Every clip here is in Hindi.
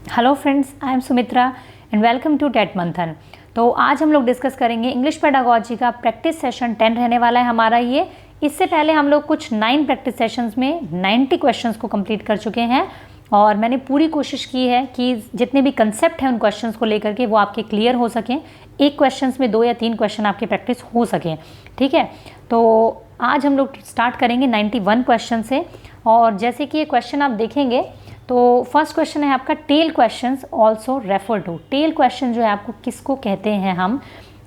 Hello friends, I am Sumitra and welcome to TET Manthan. तो आज हम लोग डिस्कस करेंगे इंग्लिश पेडागोजी का प्रैक्टिस सेशन 10 रहने वाला है हमारा ये। इससे पहले हम लोग कुछ 9 प्रैक्टिस सेशंस में 90 क्वेश्चंस को कंप्लीट कर चुके हैं और मैंने पूरी कोशिश की है कि जितने भी कंसेप्ट हैं उन क्वेश्चंस को लेकर के वो आपके क्लियर हो सकें। एक क्वेश्चंस में 2 या 3 क्वेश्चन आपके प्रैक्टिस हो सकें, ठीक है। तो आज हम लोग स्टार्ट करेंगे 91 क्वेश्चन से। और जैसे कि ये क्वेश्चन आप देखेंगे तो फर्स्ट क्वेश्चन है आपका tail questions also refer to. Tail question जो है आपको किसको कहते हैं हम,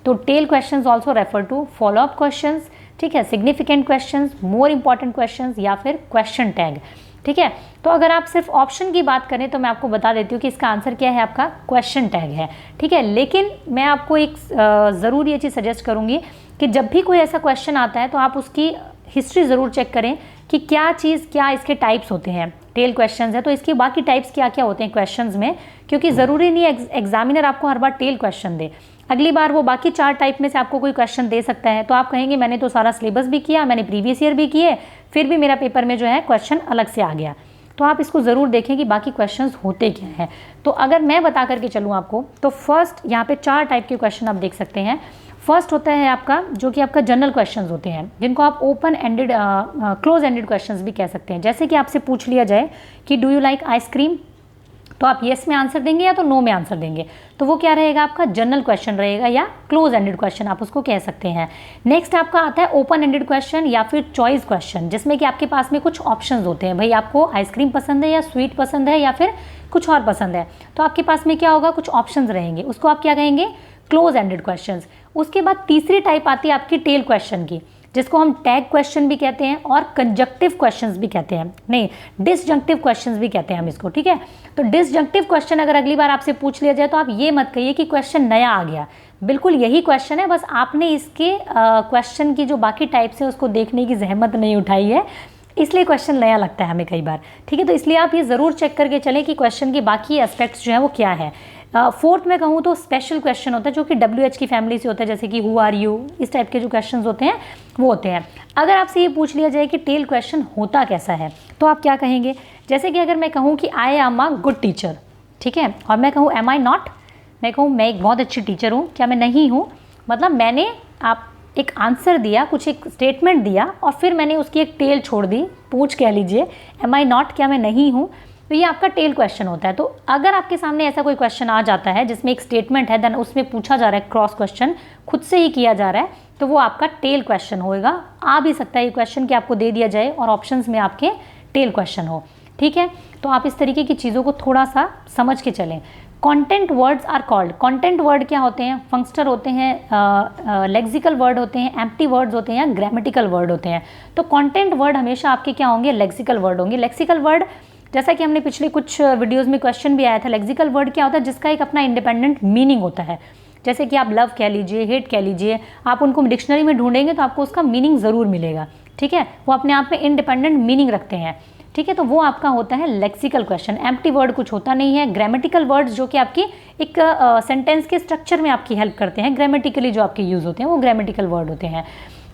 तो tail questions also refer to follow up questions, ठीक है, significant questions, more important questions या फिर क्वेश्चन टैग, ठीक है। तो अगर आप सिर्फ ऑप्शन की बात करें तो मैं आपको बता देती हूँ कि इसका आंसर क्या है, आपका क्वेश्चन टैग है, ठीक है। लेकिन मैं आपको एक ज़रूर ये चीज़ सजेस्ट करूँगी कि जब भी कोई ऐसा क्वेश्चन आता है तो आप उसकी हिस्ट्री ज़रूर चेक करें कि क्या इसके टाइप्स होते हैं। टेल क्वेश्चंस है तो इसके बाकी टाइप्स क्या क्या होते हैं क्वेश्चंस में, क्योंकि ज़रूरी नहीं है एग्जामिनर आपको हर बार टेल क्वेश्चन दे। अगली बार वो बाकी 4 टाइप में से आपको कोई क्वेश्चन दे सकता है, तो आप कहेंगे मैंने तो सारा सिलेबस भी किया, मैंने प्रीवियस ईयर भी किए, फिर भी मेरा पेपर में जो है क्वेश्चन अलग से आ गया। तो आप इसको ज़रूर देखें कि बाकी क्वेश्चंस होते क्या हैं। तो अगर मैं बता करके चलूँ आपको, तो फर्स्ट यहाँ पे 4 टाइप के क्वेश्चन आप देख सकते हैं। फर्स्ट होता है आपका जो कि आपका जनरल क्वेश्चंस होते हैं, जिनको आप open ended close ended questions भी कह सकते हैं। जैसे कि आपसे पूछ लिया जाए कि डू यू लाइक आइसक्रीम, तो आप येस में आंसर देंगे या तो नो में आंसर देंगे, तो वो क्या रहेगा, आपका जनरल क्वेश्चन रहेगा या क्लोज एंडेड क्वेश्चन आप उसको कह सकते हैं। नेक्स्ट आपका आता है ओपन एंडेड क्वेश्चन या फिर चॉइस क्वेश्चन, जिसमें कि आपके पास में कुछ ऑप्शंस होते हैं, भाई आपको आइसक्रीम पसंद है या स्वीट पसंद है या फिर कुछ और पसंद है, तो आपके पास में क्या होगा, कुछ ऑप्शंस रहेंगे, उसको आप क्या कहेंगे, क्लोज एंडेड क्वेश्चंस। उसके बाद तीसरी टाइप आती है आपकी टेल क्वेश्चन की, जिसको हम टैग क्वेश्चन भी कहते हैं और कंजक्टिव क्वेश्चंस भी कहते हैं, नहीं डिसजंक्टिव क्वेश्चंस भी कहते हैं हम इसको, ठीक है। तो डिसजंक्टिव क्वेश्चन अगर अगली बार आपसे पूछ लिया जाए तो आप ये मत कहिए कि क्वेश्चन नया आ गया, बिल्कुल यही क्वेश्चन है, बस आपने इसके क्वेश्चन की जो बाकी टाइप्स है उसको देखने की जहमत नहीं उठाई है, इसलिए क्वेश्चन नया लगता है हमें कई बार, ठीक है। तो इसलिए आप ये ज़रूर चेक करके चलें कि क्वेश्चन के बाकी एस्पेक्ट्स जो है वो क्या है। फोर्थ में कहूँ तो स्पेशल क्वेश्चन होता है जो कि WH की फैमिली से होता है, जैसे कि हु आर यू, इस टाइप के जो क्वेश्चंस होते हैं वो होते हैं। अगर आपसे ये पूछ लिया जाए कि टेल क्वेश्चन होता कैसा है, तो आप क्या कहेंगे, जैसे कि अगर मैं कहूँ कि I am a good teacher, ठीक है, और मैं कहूँ एम आई नॉट, मैं कहूँ मैं एक बहुत अच्छी टीचर हूँ, क्या मैं नहीं हूँ, मतलब मैंने आप एक आंसर दिया, कुछ एक स्टेटमेंट दिया और फिर मैंने उसकी एक टेल छोड़ दी, पूछ कह लीजिए एम आई नॉट, क्या मैं नहीं हूँ, तो ये आपका टेल क्वेश्चन होता है। तो अगर आपके सामने ऐसा कोई क्वेश्चन आ जाता है जिसमें एक स्टेटमेंट है, देन उसमें पूछा जा रहा है, क्रॉस क्वेश्चन खुद से ही किया जा रहा है, तो वो आपका टेल क्वेश्चन होएगा। आ भी सकता है ये क्वेश्चन कि आपको दे दिया जाए और ऑप्शंस में आपके टेल क्वेश्चन हो, ठीक है। तो आप इस तरीके की चीज़ों को थोड़ा सा समझ के चलें। Content words are called, content word क्या होते हैं, फंक्शनल होते हैं, लेक्सिकल वर्ड होते हैं, एम्प्टी वर्ड्स होते हैं या ग्रामेटिकल वर्ड होते हैं। तो कंटेंट वर्ड हमेशा आपके क्या होंगे, लेक्सिकल वर्ड होंगे। लेक्सिकल वर्ड जैसा कि हमने पिछले कुछ वीडियोस में क्वेश्चन भी आया था, लेक्सिकल वर्ड क्या होता है, जिसका एक अपना इंडिपेंडेंट मीनिंग होता है। जैसे कि आप लव कह लीजिए, हेट कह लीजिए, आप उनको डिक्शनरी में ढूंढेंगे तो आपको उसका मीनिंग ज़रूर मिलेगा, ठीक है, वो अपने आप में इंडिपेंडेंट मीनिंग रखते हैं, ठीक है। तो वो आपका होता है लेक्सिकल क्वेश्चन। एम्प्टी वर्ड कुछ होता नहीं है। ग्रामेटिकल वर्ड्स जो कि आपकी एक सेंटेंस के स्ट्रक्चर में आपकी हेल्प करते हैं, ग्रामेटिकली जो आपके यूज़ होते हैं वो ग्रामेटिकल वर्ड होते हैं।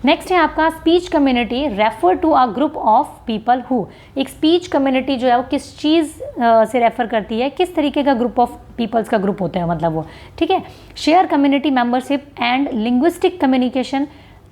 नेक्स्ट है आपका speech community refer to a group of people who. एक स्पीच कम्युनिटी जो है वो किस चीज़ से रेफर करती है, किस तरीके का ग्रुप ऑफ पीपल्स का ग्रुप होता है, मतलब वो, ठीक है। Share community membership and linguistic communication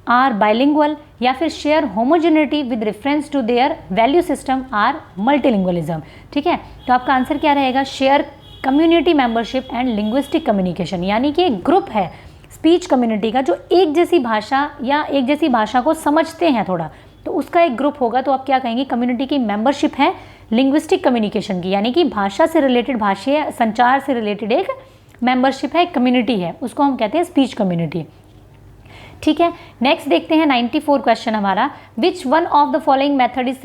are bilingual, या फिर share homogeneity with reference to their value system or multilingualism, ठीक है। तो आपका आंसर क्या रहेगा, share community membership and linguistic communication, यानी कि एक ग्रुप है स्पीच कम्युनिटी का जो एक जैसी भाषा या एक जैसी भाषा को समझते हैं थोड़ा, तो उसका एक ग्रुप होगा। तो आप क्या कहेंगे, कम्युनिटी की मेंबरशिप है लिंग्विस्टिक कम्युनिकेशन की, यानी कि भाषा से रिलेटेड, भाषीय संचार से रिलेटेड एक मेंबरशिप है, एक कम्युनिटी है, उसको हम कहते हैं स्पीच कम्युनिटी, ठीक है। नेक्स्ट देखते हैं 94 क्वेश्चन हमारा, which one of the following method is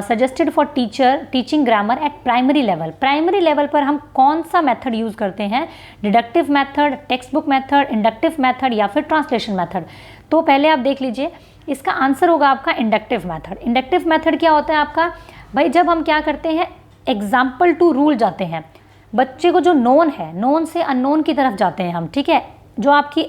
suggested for teacher teaching grammar eight primary level. Primary level पर हम कौन सा मेथड यूज़ करते हैं, deductive method, text book method, inductive method या फिर ट्रांसलेशन मेथड। तो पहले आप देख लीजिए, इसका आंसर होगा आपका इंडक्टिव मेथड। इंडक्टिव मेथड क्या होता है आपका, भाई जब हम क्या करते हैं, एग्जाम्पल टू रूल जाते हैं, बच्चे को जो नोन है, नोन से अननोन की तरफ जाते हैं हम, ठीक है, जो आपकी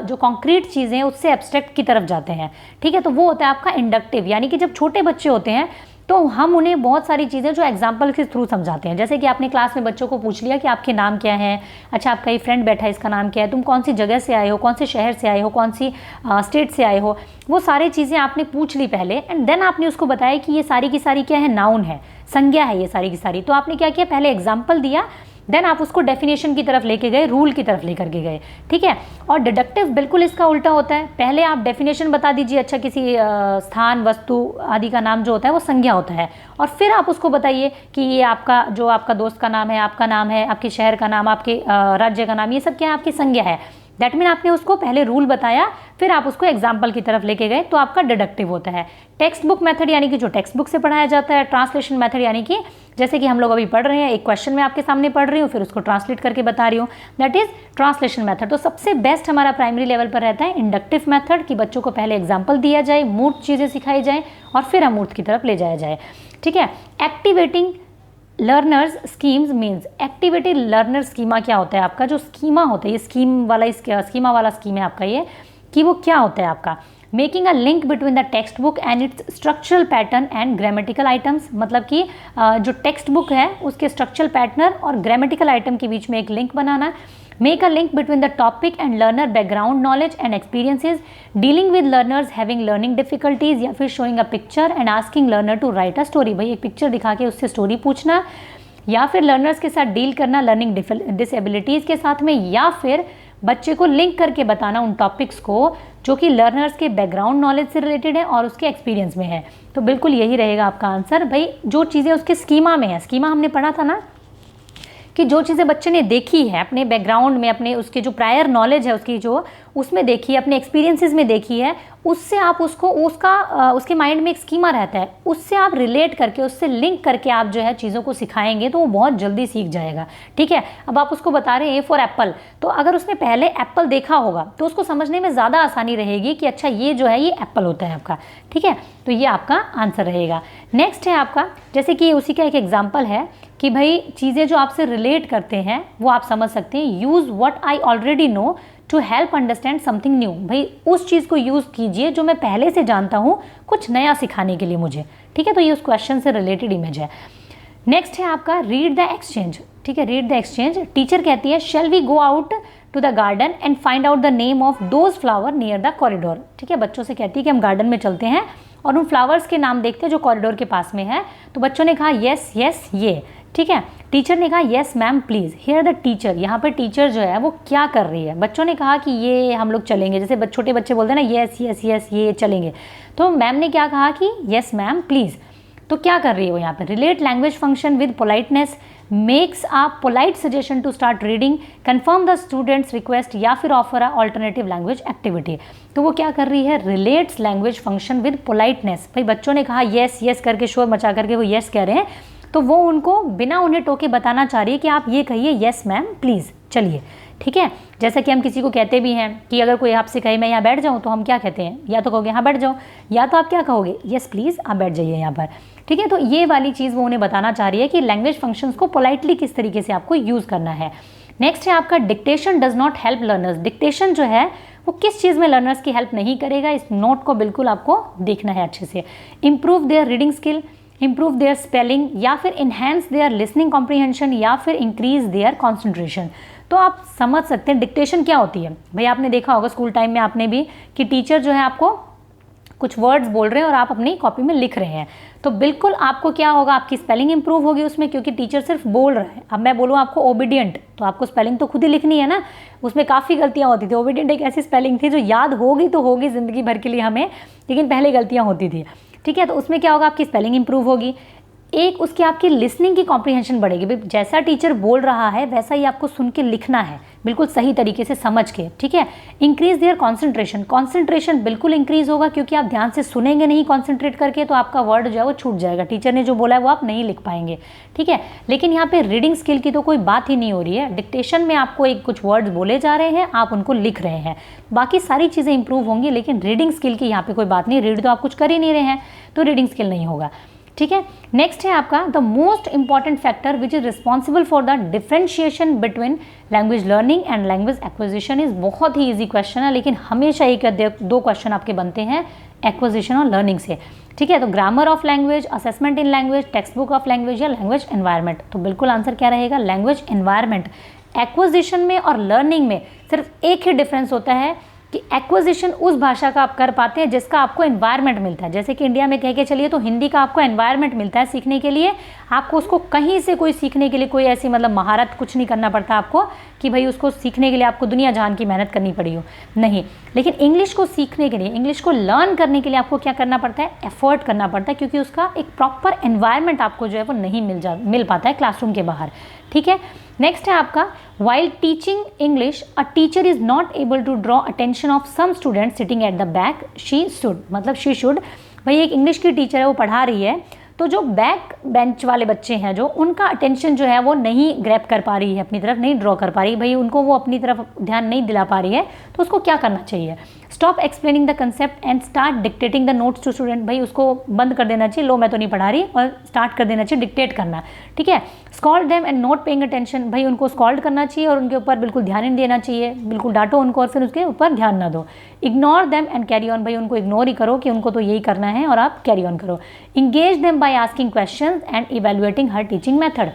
जो कॉन्क्रीट चीज़ें हैं उससे एब्स्ट्रैक्ट की तरफ जाते हैं, ठीक है। तो वो होता है आपका इंडक्टिव, यानी कि जब छोटे बच्चे होते हैं तो हम उन्हें बहुत सारी चीज़ें जो एग्जाम्पल के थ्रू समझाते हैं। जैसे कि आपने क्लास में बच्चों को पूछ लिया कि आपके नाम क्या है, अच्छा आपका ये फ्रेंड बैठा है इसका नाम क्या है, तुम कौन सी जगह से आए हो, कौन से शहर से आए हो, कौन सी स्टेट से आए हो, वो सारी चीज़ें आपने पूछ ली पहले, एंड देन आपने उसको बताया कि ये सारी की सारी क्या है, नाउन है, संज्ञा है ये सारी की सारी। तो आपने क्या किया, पहले एग्जाम्पल दिया, देन आप उसको डेफिनेशन की तरफ लेके गए, रूल की तरफ लेकर के गए, ठीक है। और डिडक्टिव बिल्कुल इसका उल्टा होता है, पहले आप डेफिनेशन बता दीजिए, अच्छा किसी स्थान, वस्तु आदि का नाम जो होता है वो संज्ञा होता है, और फिर आप उसको बताइए कि ये आपका जो आपका दोस्त का नाम है, आपका नाम है, आपके शहर का नाम, आपके राज्य का नाम, ये सब क्या है, आपकी संज्ञा है। दैट मीन आपने उसको पहले रूल बताया, फिर आप उसको एग्जाम्पल की तरफ लेके गए, तो आपका डिडक्टिव होता है। टेक्स्ट बुक मेथड यानी कि जो टेक्स्ट बुक से पढ़ाया जाता है, ट्रांसलेशन मेथड यानी कि जैसे कि हम लोग अभी पढ़ रहे हैं, एक क्वेश्चन में आपके सामने पढ़ रही हूँ, फिर उसको ट्रांसलेट करके बता रही हूँ, दैट इज ट्रांसलेशन मेथड। तो सबसे बेस्ट हमारा प्राइमरी लेवल पर रहता है इंडक्टिव मेथड, कि बच्चों को पहले एग्जाम्पल दिया जाए, मूर्त चीज़ें सिखाई जाए, और फिर अमूर्त की तरफ ले जाया जाए, ठीक है। Activating learners schemes means, activity learner schema क्या होता है आपका, जो स्कीमा होता है, ये स्कीमा वाला स्कीम है आपका ये, कि वो क्या होता है आपका, making a link between the text book and it's structural pattern and grammatical items, मतलब कि जो टेक्स्ट बुक है उसके स्ट्रक्चरल पैटर्न और ग्रामेटिकल आइटम के बीच में एक link banana. Make a link between the topic and learner background knowledge and experiences, dealing with learners having learning difficulties, या फिर showing a picture and asking learner to write a story। भाई एक पिक्चर दिखा के उससे स्टोरी पूछना, या फिर लर्नर्स के साथ डील करना लर्निंग डिसेबिलिटीज़ के साथ में, या फिर बच्चे को लिंक करके बताना उन टॉपिक्स को जो कि लर्नर्स के बैकग्राउंड नॉलेज से रिलेटेड है और उसके एक्सपीरियंस में है। तो बिल्कुल यही रहेगा आपका आंसर। भाई जो चीज़ें उसके स्कीमा में है, स्कीमा हमने पढ़ा था ना, कि जो चीज़ें बच्चे ने देखी है अपने बैकग्राउंड में, अपने उसके जो प्रायर नॉलेज है उसकी, जो उसमें देखी है, अपने एक्सपीरियंसेस में देखी है, उससे आप उसको उसके माइंड में एक स्कीमा रहता है, उससे आप रिलेट करके, उससे लिंक करके आप जो है चीज़ों को सिखाएंगे तो वो बहुत जल्दी सीख जाएगा, ठीक है। अब आप उसको बता रहे हैं ए फॉर एप्पल, तो अगर उसने पहले एप्पल देखा होगा तो उसको समझने में ज़्यादा आसानी रहेगी कि अच्छा ये जो है ये एप्पल होता है आपका, ठीक है। तो ये आपका आंसर रहेगा। नेक्स्ट है आपका, जैसे कि उसी का एक एग्जाम्पल है कि भाई चीज़ें जो आपसे रिलेट करते हैं वो आप समझ सकते हैं। Use what I already know to help understand something new, भाई उस चीज़ को यूज़ कीजिए जो मैं पहले से जानता हूँ, कुछ नया सिखाने के लिए मुझे, ठीक है। तो ये उस क्वेश्चन से रिलेटेड इमेज है। नेक्स्ट है आपका रीड द एक्सचेंज, ठीक है। रीड द एक्सचेंज, टीचर कहती है shall we go out to the garden and find out the name of those flower near the corridor, ठीक है। बच्चों से कहती है कि हम गार्डन में चलते हैं और उन फ्लावर्स के नाम देखते हैं जो कॉरिडोर के पास में है। तो बच्चों ने कहा येस येस ये, ठीक है। टीचर ने कहा yes ma'am please, here the teacher, यहाँ पर टीचर जो है वो क्या कर रही है। बच्चों ने कहा कि ये हम लोग चलेंगे, जैसे छोटे बच्चे बोलते हैं ना येस येस येस ये चलेंगे, तो मैम ने क्या कहा कि येस मैम प्लीज़। तो क्या कर रही है वो यहाँ पर, relate language function with politeness, makes a polite suggestion to start reading, confirm the students request, या फिर offer a alternative language activity. तो वो क्या कर रही है, relates language function with politeness. भाई बच्चों ने कहा येस येस करके, शोर मचा करके वो येस कह रहे हैं, तो वो उनको बिना उन्हें टोके बताना चाह रही है कि आप ये कहिए येस मैम प्लीज़, चलिए, ठीक है। जैसा कि हम किसी को कहते भी हैं कि अगर कोई आपसे कहे मैं यहाँ बैठ जाऊँ, तो हम क्या कहते हैं, या तो कहोगे हाँ बैठ जाओ, या तो आप क्या कहोगे येस प्लीज़ आप बैठ जाइए यहाँ पर, ठीक है। तो ये वाली चीज़ वो उन्हें बताना चाह रही है कि लैंग्वेज फंक्शंस को पोलाइटली किस तरीके से आपको यूज़ करना है। नेक्स्ट है आपका dictation does not help learners, dictation जो है वो किस चीज़ में लर्नर्स की हेल्प नहीं करेगा, इस नोट को बिल्कुल आपको देखना है अच्छे से। Improve their reading skill, improve their spelling, या फिर इन्हेंस देयर लिसनिंग कॉम्प्रीहेंशन, या फिर इंक्रीज देयर कॉन्सेंट्रेशन। तो आप समझ सकते हैं डिक्टेशन क्या होती है। भाई आपने देखा होगा स्कूल टाइम में आपने भी कि टीचर जो है आपको कुछ वर्ड्स बोल रहे हैं और आप अपनी कॉपी में लिख रहे हैं, तो बिल्कुल आपको क्या होगा, आपकी स्पेलिंग इंप्रूव होगी उसमें, क्योंकि टीचर सिर्फ बोल रहा है। अब मैं बोलूँ आपको ओबीडियंट, तो आपको स्पेलिंग तो खुद ही लिखनी है ना, उसमें काफ़ी गलतियाँ होती थी। ओबीडियंट एक ऐसी स्पेलिंग थी जो याद होगी तो होगी ज़िंदगी भर के लिए हमें, लेकिन पहले गलतियाँ होती थी, ठीक है। तो उसमें क्या होगा, आपकी स्पेलिंग इंप्रूव होगी, एक उसकी आपकी लिसनिंग की कॉम्प्रीहेंशन बढ़ेगी। जैसा टीचर बोल रहा है वैसा ही आपको सुन के लिखना है, बिल्कुल सही तरीके से समझ के, ठीक है। इंक्रीज देयर कॉन्सेंट्रेशन, कॉन्सेंट्रेशन बिल्कुल इंक्रीज होगा, क्योंकि आप ध्यान से सुनेंगे नहीं कॉन्सेंट्रेट करके, तो आपका वर्ड जो है वो छूट जाएगा, टीचर ने जो बोला है वो आप नहीं लिख पाएंगे, ठीक है। लेकिन यहाँ पे रीडिंग स्किल की तो कोई बात ही नहीं हो रही है। डिक्टेशन में आपको एक कुछ वर्ड्स बोले जा रहे हैं, आप उनको लिख रहे हैं, बाकी सारी चीज़ें इंप्रूव होंगी, लेकिन रीडिंग स्किल की यहाँ पे कोई बात नहीं। रीड तो आप कुछ कर ही नहीं रहे हैं, तो रीडिंग स्किल नहीं होगा, ठीक है। नेक्स्ट है आपका the most important factor which is responsible for the differentiation between language learning and language acquisition is, बहुत ही इजी क्वेश्चन है, लेकिन हमेशा एक या दो क्वेश्चन आपके बनते हैं एक्विजिशन और लर्निंग से। ठीक है, तो grammar of language, assessment in language, text book of language या लैंग्वेज एनवायरनमेंट। तो बिल्कुल आंसर क्या रहेगा, लैंग्वेज एनवायरनमेंट। एक्विजिशन में और लर्निंग में सिर्फ एक ही डिफरेंस होता है कि एक्विजिशन उस भाषा का आप कर पाते हैं जिसका आपको एनवायरनमेंट मिलता है। जैसे कि इंडिया में कह के चलिए तो हिंदी का आपको एनवायरनमेंट मिलता है सीखने के लिए, आपको उसको कहीं से कोई सीखने के लिए कोई ऐसी मतलब महारत कुछ नहीं करना पड़ता आपको कि भाई उसको सीखने के लिए आपको दुनिया जहान की मेहनत करनी पड़ी हो, नहीं। लेकिन इंग्लिश को सीखने के लिए, इंग्लिश को लर्न करने के लिए आपको क्या करना पड़ता है, एफर्ट करना पड़ता है, क्योंकि उसका एक प्रॉपर एनवायरनमेंट आपको जो है वो नहीं मिल पाता है क्लासरूम के बाहर। ठीक है, नेक्स्ट है आपका, while teaching English a teacher is not able to draw attention of some student sitting at the back she should, मतलब शी शुड, भाई एक इंग्लिश की टीचर है वो पढ़ा रही है, तो जो बैक बेंच वाले बच्चे हैं जो उनका अटेंशन जो है वो नहीं ग्रैब कर पा रही है, अपनी तरफ नहीं ड्रॉ कर पा रही, भाई उनको वो अपनी तरफ ध्यान नहीं दिला पा रही है, तो उसको क्या करना चाहिए, stop explaining the concept and start dictating the notes to student, भाई उसको बंद कर देना चाहिए, लो मैं तो नहीं पढ़ा रही, और स्टार्ट कर देना चाहिए डिक्टेट करना। ठीक है, scold them and not paying attention, भाई उनको स्कॉल्ड करना चाहिए और उनके ऊपर बिल्कुल ध्यान नहीं देना चाहिए, बिल्कुल डांटो उनको और फिर उसके ऊपर ध्यान ना दो। Ignore them and carry on, भाई उनको इग्नोर ही करो कि उनको तो यही करना है और आप कैरी ऑन करो। Engage them by asking question and evaluating her teaching method,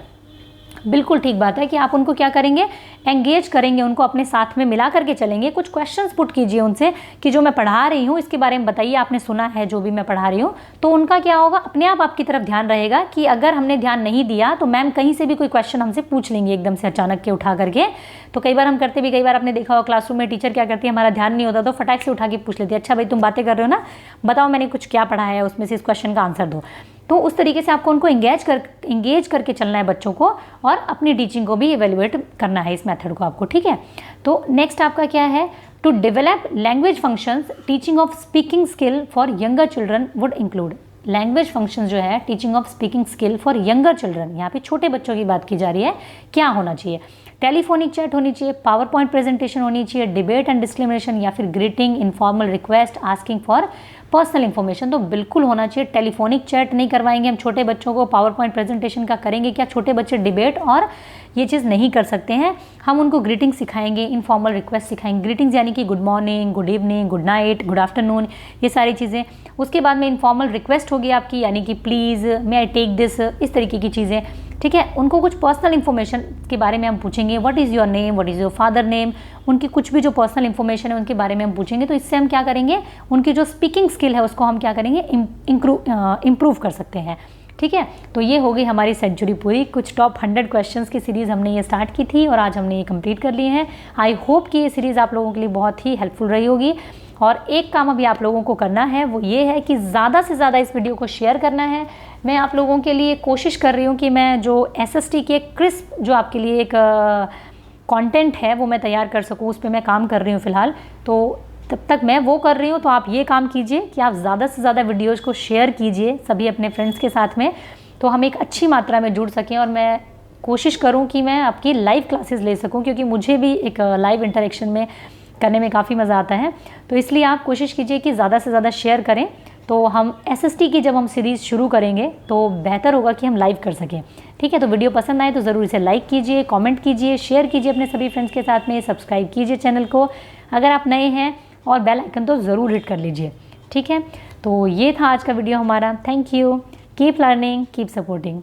बिल्कुल ठीक बात है कि आप उनको क्या करेंगे, एंगेज करेंगे, उनको अपने साथ में मिला करके चलेंगे, कुछ क्वेश्चंस पुट कीजिए उनसे कि जो मैं पढ़ा रही हूँ इसके बारे में बताइए, आपने सुना है जो भी मैं पढ़ा रही हूँ, तो उनका क्या होगा, अपने आप आपकी तरफ ध्यान रहेगा कि अगर हमने ध्यान नहीं दिया तो मैम कहीं से भी कोई क्वेश्चन हमसे पूछ लेंगे एकदम से अचानक के उठा करके। तो कई बार हम करते भी, कई बार आपने देखा हो क्लासरूम में टीचर क्या करती है, हमारा ध्यान नहीं होता तो फटाक से उठा के पूछ लेती है, अच्छा भाई तुम बातें कर रहे हो ना, बताओ मैंने कुछ क्या पढ़ा है उसमें से इस क्वेश्चन का आंसर दो। तो उस तरीके से आपको उनको इंगेज करके चलना है बच्चों को, और अपनी टीचिंग को भी इवेल्युएट करना है इस मेथड को आपको। ठीक है, तो नेक्स्ट आपका क्या है, to develop language functions teaching of speaking skill for younger children would include, language functions जो है teaching of speaking skill for younger children, यहाँ पे छोटे बच्चों की बात की जा रही है, क्या होना चाहिए, टेलीफोनिक चैट होनी चाहिए, पावर पॉइंट प्रेजेंटेशन होनी चाहिए, डिबेट एंड डिस्क्रिमिनेशन, या फिर greeting, informal request, asking for personal information. तो बिल्कुल होना चाहिए, टेलीफोनिक चैट नहीं करवाएंगे हम छोटे बच्चों को, पावर पॉइंट प्रेजेंटेशन का करेंगे क्या, छोटे बच्चे डिबेट और ये चीज़ नहीं कर सकते हैं। हम उनको ग्रीटिंग सिखाएंगे, इनफॉर्मल रिक्वेस्ट सिखाएंगे, ग्रीटिंग्स यानी कि good morning, good evening, good night, good afternoon, ये सारी चीज़ें। उसके बाद में इनफॉर्मल रिक्वेस्ट होगी आपकी, यानी कि please, may I take this, इस तरीके की चीज़ें। ठीक है, उनको कुछ पर्सनल इन्फॉर्मेशन के बारे में हम पूछेंगे, what is your name, what is your father name, उनकी कुछ भी जो पर्सनल इन्फॉर्मेशन है उनके बारे में हम पूछेंगे। तो इससे हम क्या करेंगे, उनकी जो स्पीकिंग स्किल है उसको हम क्या करेंगे, इम्प्रूव कर सकते हैं। ठीक है, तो ये हो गई हमारी सेंचुरी पूरी, कुछ टॉप 100 क्वेश्चंस की सीरीज़ हमने ये स्टार्ट की थी और आज हमने ये कंप्लीट कर लिए हैं। आई होप कि ये सीरीज़ आप लोगों के लिए बहुत ही हेल्पफुल रही होगी। और एक काम अभी आप लोगों को करना है, वो ये है कि ज़्यादा से ज़्यादा इस वीडियो को शेयर करना है। मैं आप लोगों के लिए कोशिश कर रही हूँ कि मैं जो SST की एक क्रिस्प जो आपके लिए एक कंटेंट है वो मैं तैयार कर सकूँ, उस पर मैं काम कर रही हूँ फ़िलहाल। तो तब तक मैं वो कर रही हूँ, तो आप ये काम कीजिए कि आप ज़्यादा से ज़्यादा वीडियोज़ को शेयर कीजिए सभी अपने फ्रेंड्स के साथ में, तो हम एक अच्छी मात्रा में जुड़ सकें और मैं कोशिश करूँ कि मैं आपकी लाइव क्लासेस ले सकूँ, क्योंकि मुझे भी एक लाइव इंटरेक्शन में करने में काफ़ी मज़ा आता है। तो इसलिए आप कोशिश कीजिए कि ज़्यादा से ज़्यादा शेयर करें, तो हम SST की जब हम सीरीज़ शुरू करेंगे तो बेहतर होगा कि हम लाइव कर सकें। ठीक है, तो वीडियो पसंद आए तो ज़रूर इसे लाइक कीजिए, कमेंट कीजिए, शेयर कीजिए अपने सभी फ्रेंड्स के साथ में, सब्सक्राइब कीजिए चैनल को अगर आप नए हैं, और बेल आइकन तो ज़रूर हिट कर लीजिए। ठीक है, तो ये था आज का वीडियो हमारा। Thank you, keep learning, keep supporting.